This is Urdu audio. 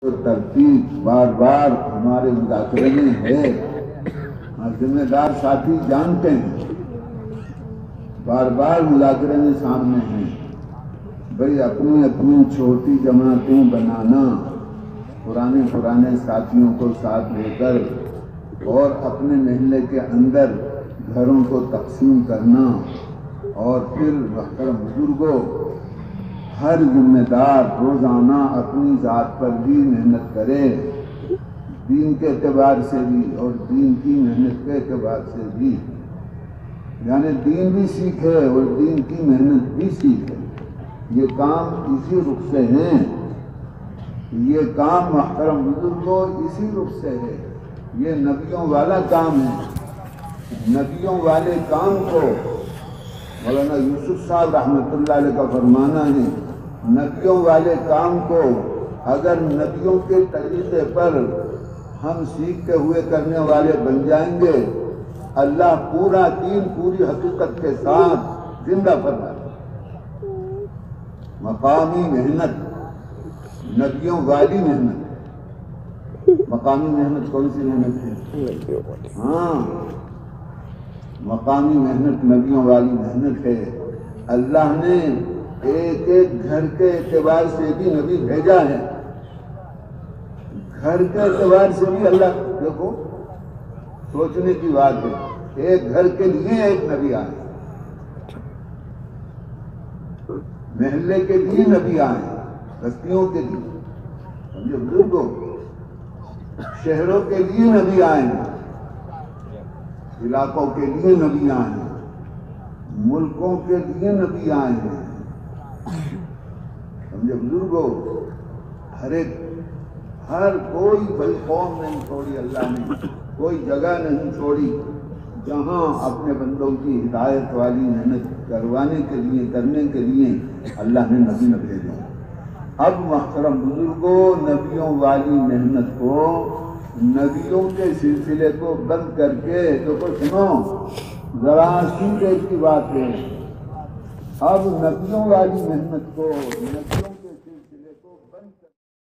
تو ترتیب بار بار ہمارے مذاکرے میں ہے اور ذمہ دار ساتھی جانتے ہیں، بار بار مذاکرے میں سامنے ہیں بھئی اپنی اپنی چھوٹی جماعتیں بنانا، پرانے ساتھیوں کو ساتھ لے کر اور اپنے محلے کے اندر گھروں کو تقسیم کرنا، اور پھر محترم بزرگوں ہر ذمہ دار روزانہ اپنی ذات پر بھی محنت کرے، دین کے اعتبار سے بھی اور دین کی محنت کے اعتبار سے بھی، یعنی دین بھی سیکھے اور دین کی محنت بھی سیکھے۔ یہ کام اسی رخ سے ہیں، یہ کام محترم بزرگوں اسی رخ سے ہے، یہ نبیوں والا کام ہے۔ نبیوں والے کام کو مولانا یوسف صاحب رحمۃ اللہ علیہ کا فرمانا ہے، نبیوں والے کام کو اگر نبیوں کے طریقے پر ہم سیکھتے ہوئے کرنے والے بن جائیں گے، اللہ پورا دین پوری حقیقت کے ساتھ زندہ فرمائے۔ مقامی محنت، نبیوں والی محنت۔ مقامی محنت کون سی محنت ہے؟ ہاں، مقامی محنت نبیوں والی محنت ہے۔ اللہ نے ایک ایک گھر کے اعتبار سے بھی نبی بھیجا ہے، گھر کے اعتبار سے بھی اللہ، دیکھو سوچنے کی بات ہے، ایک گھر کے لیے ایک نبی آئے، محلے کے لیے نبی آئے، بستیوں کے لیے، سمجھے بزرگوں، شہروں کے لیے نبی آئے، علاقوں کے لیے نبی آئے ہیں، ملکوں کے لیے نبی آئے ہیں، سمجھے بزرگوں، ہر کوئی بھائی قوم نہیں چھوڑی اللہ نے، کوئی جگہ نہیں چھوڑی جہاں اپنے بندوں کی ہدایت والی محنت کروانے کے لیے، کرنے کے لیے اللہ نے نبی نہ بھیجا۔ اب محترم بزرگوں، نبیوں والی محنت کو، نبیوں کے سلسلے کو بند کر کے، تو سنو ذرا سی دیر کی بات ہے، اب نبیوں والی محنت کو، نبیوں